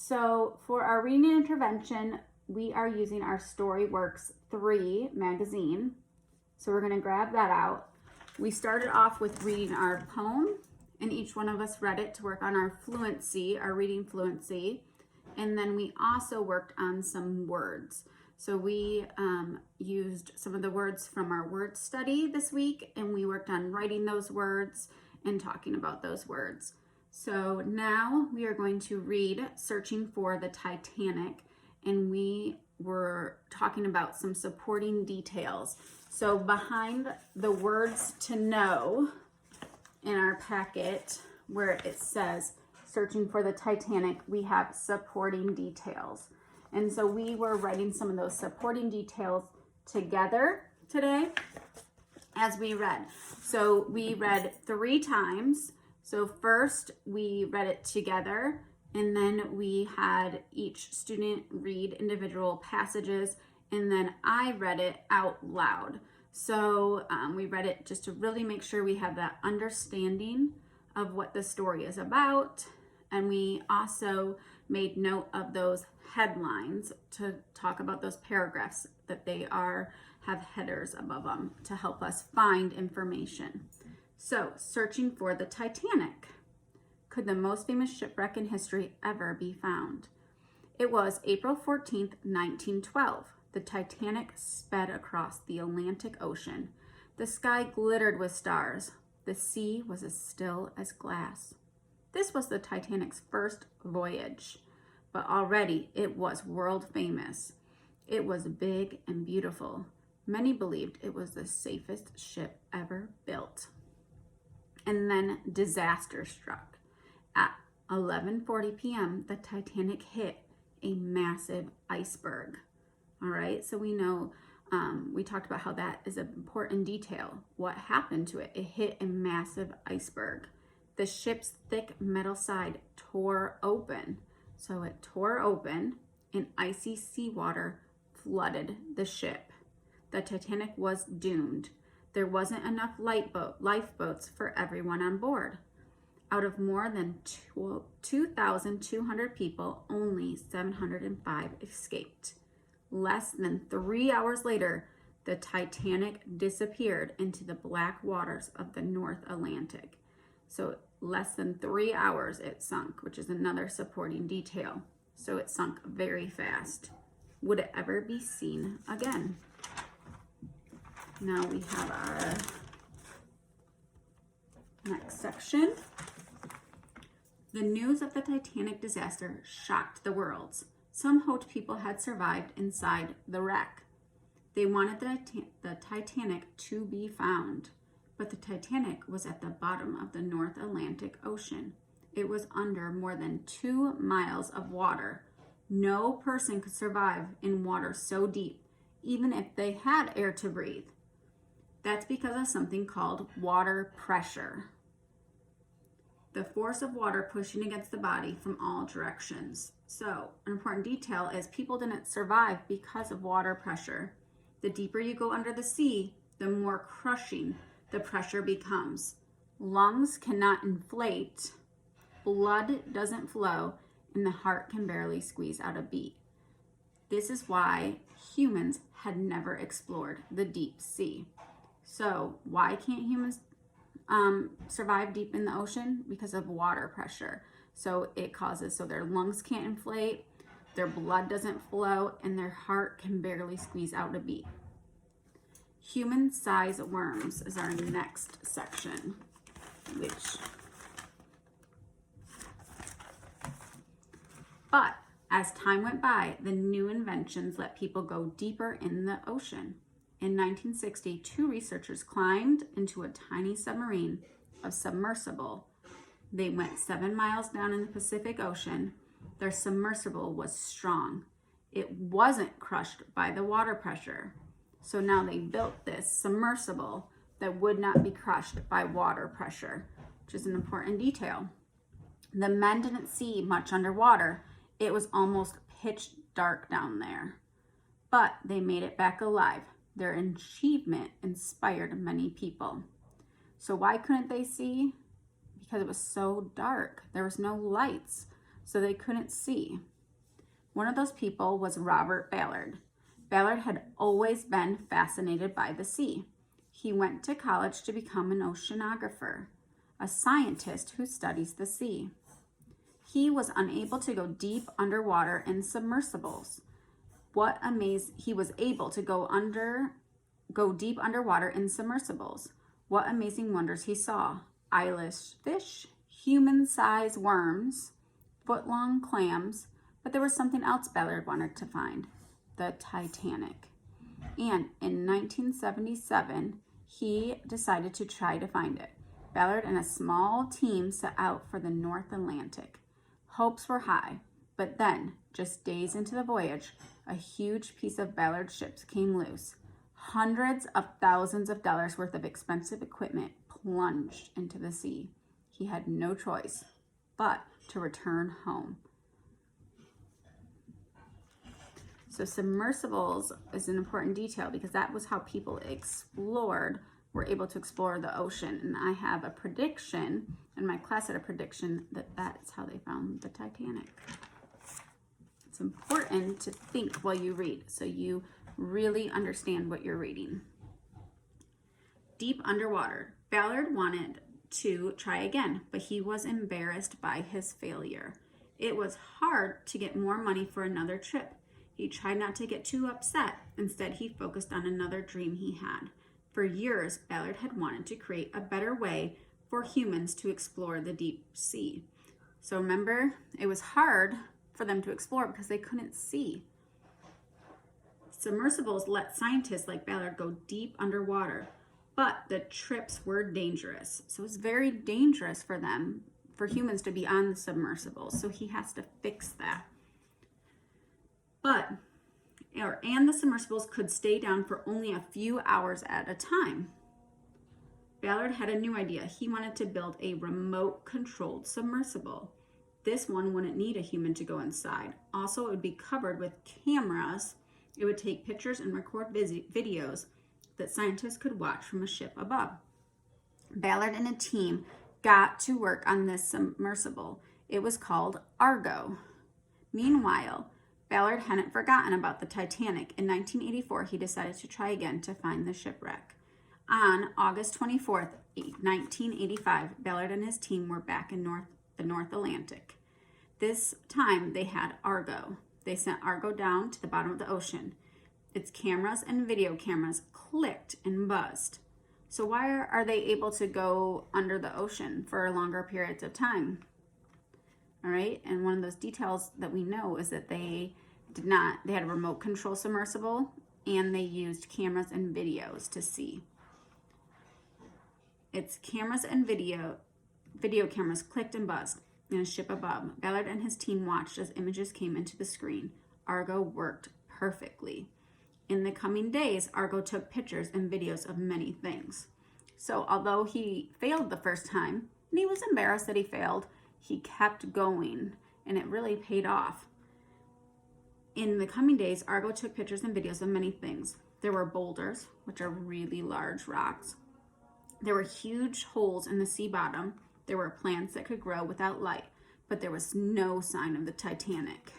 So for our reading intervention, we are using our StoryWorks 3 magazine. So we're going to grab that out. We started off with reading our poem, and each one of us read it to work on our fluency, our reading fluency. And then we also worked on some words. So we used some of the words from our word study this week, and we worked on writing those words and talking about those words. So now we are going to read Searching for the Titanic, and we were talking about some supporting details. So behind the words to know in our packet, where it says Searching for the Titanic, we have supporting details. And so we were writing some of those supporting details together today as we read. So we read 3 times. So first we read it together, and then we had each student read individual passages, and then I read it out loud. So we read it just to really make sure we have that understanding of what the story is about. And we also made note of those headlines to talk about those paragraphs, that they have headers above them to help us find information. So, searching for the Titanic. Could the most famous shipwreck in history ever be found? It was April 14th, 1912. The Titanic sped across the Atlantic Ocean. The sky glittered with stars. The sea was as still as glass. This was the Titanic's first voyage, but already it was world famous. It was big and beautiful. Many believed it was the safest ship ever built. And then disaster struck. At 11:40 p.m., the Titanic hit a massive iceberg. All right, so we know, we talked about how that is an important detail. What happened to it? It hit a massive iceberg. The ship's thick metal side tore open. So it tore open, and icy seawater flooded the ship. The Titanic was doomed. There wasn't enough lifeboats for everyone on board. Out of more than 2,200 people, only 705 escaped. Less than 3 hours later, the Titanic disappeared into the black waters of the North Atlantic. So less than 3 hours it sunk, which is another supporting detail. So it sunk very fast. Would it ever be seen again? Now we have our next section. The news of the Titanic disaster shocked the world. Some hoped people had survived inside the wreck. They wanted the Titanic to be found, but the Titanic was at the bottom of the North Atlantic Ocean. It was under more than 2 miles of water. No person could survive in water so deep, even if they had air to breathe. That's because of something called water pressure. The force of water pushing against the body from all directions. So, an important detail is people didn't survive because of water pressure. The deeper you go under the sea, the more crushing the pressure becomes. Lungs cannot inflate, blood doesn't flow, and the heart can barely squeeze out a beat. This is why humans had never explored the deep sea. So, why can't humans survive deep in the ocean? Because of water pressure. So it causes, so their lungs can't inflate, their blood doesn't flow, and their heart can barely squeeze out a beat. Human-sized worms is our next section, but as time went by, the new inventions let people go deeper in the ocean. In 1960, 2 researchers climbed into a tiny submarine, a submersible. They went 7 miles down in the Pacific Ocean. Their submersible was strong. It wasn't crushed by the water pressure. So now they built this submersible that would not be crushed by water pressure, which is an important detail. The men didn't see much underwater. It was almost pitch dark down there. But they made it back alive. Their achievement inspired many people. So why couldn't they see? Because it was so dark. There was no lights, so they couldn't see. One of those people was Robert Ballard. Ballard had always been fascinated by the sea. He went to college to become an oceanographer, a scientist who studies the sea. He was unable to go deep underwater in submersibles. He was able to go deep underwater in submersibles. What amazing wonders he saw. Eyeless fish, human-sized worms, foot-long clams, but there was something else Ballard wanted to find, the Titanic. And in 1977, he decided to try to find it. Ballard and a small team set out for the North Atlantic. Hopes were high, but then, just days into the voyage, a huge piece of Ballard's ships came loose. Hundreds of thousands of dollars worth of expensive equipment plunged into the sea. He had no choice but to return home. So submersibles is an important detail because that was how people were able to explore the ocean. And I have a prediction, and my class had a prediction that that's how they found the Titanic. It's important to think while you read so you really understand what you're reading. Deep underwater. Ballard wanted to try again, but he was embarrassed by his failure. It was hard to get more money for another trip. He tried not to get too upset. Instead, he focused on another dream he had. For years, Ballard had wanted to create a better way for humans to explore the deep sea. So remember, it was hard for them to explore because they couldn't see. Submersibles let scientists like Ballard go deep underwater, but the trips were dangerous. So it's very dangerous for humans to be on the submersibles. So he has to fix that. And the submersibles could stay down for only a few hours at a time. Ballard had a new idea. He wanted to build a remote-controlled submersible. This one wouldn't need a human to go inside. Also, it would be covered with cameras. It would take pictures and record videos that scientists could watch from a ship above. Ballard and a team got to work on this submersible. It was called Argo. Meanwhile, Ballard hadn't forgotten about the Titanic. In 1984, he decided to try again to find the shipwreck. On August 24th, 1985, Ballard and his team were back in the North Atlantic. This time, they had Argo. They sent Argo down to the bottom of the ocean. Its cameras and video cameras clicked and buzzed. So why are they able to go under the ocean for longer periods of time? All right, and one of those details that we know is that they had a remote control submersible and they used cameras and videos to see. Its cameras and video cameras clicked and buzzed in a ship above. Ballard and his team watched as images came into the screen. Argo worked perfectly. In the coming days, Argo took pictures and videos of many things. So although he failed the first time, and he was embarrassed that he failed, he kept going, and it really paid off. In the coming days, Argo took pictures and videos of many things. There were boulders, which are really large rocks. There were huge holes in the sea bottom. There were plants that could grow without light, but there was no sign of the Titanic.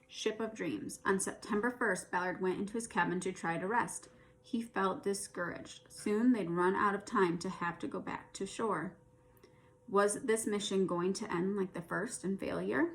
Ship of Dreams. On September 1st, Ballard went into his cabin to try to rest. He felt discouraged. Soon they'd run out of time to have to go back to shore. Was this mission going to end like the first in failure?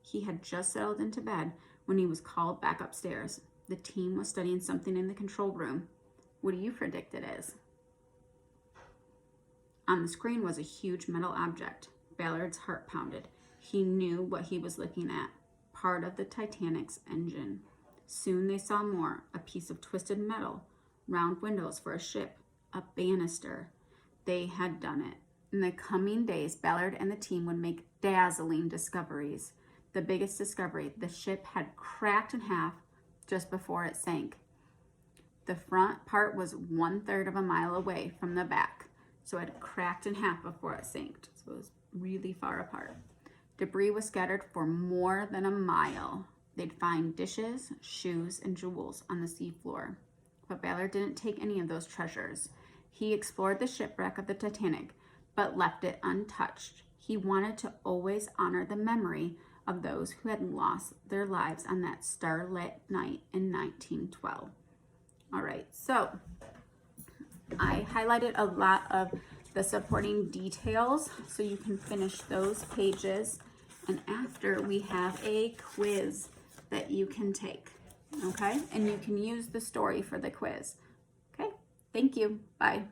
He had just settled into bed when he was called back upstairs. The team was studying something in the control room. What do you predict it is? On the screen was a huge metal object. Ballard's heart pounded. He knew what he was looking at. Part of the Titanic's engine. Soon they saw more. A piece of twisted metal. Round windows for a ship. A banister. They had done it. In the coming days, Ballard and the team would make dazzling discoveries. The biggest discovery, the ship had cracked in half just before it sank. The front part was 1/3 of a mile away from the back, so it had cracked in half before it sank. So it was really far apart. Debris was scattered for more than a mile. They'd find dishes, shoes, and jewels on the seafloor. But Ballard didn't take any of those treasures. He explored the shipwreck of the Titanic, but left it untouched. He wanted to always honor the memory of those who had lost their lives on that starlit night in 1912. All right, so I highlighted a lot of the supporting details so you can finish those pages. And after, we have a quiz that you can take, okay? And you can use the story for the quiz. Okay, thank you. Bye.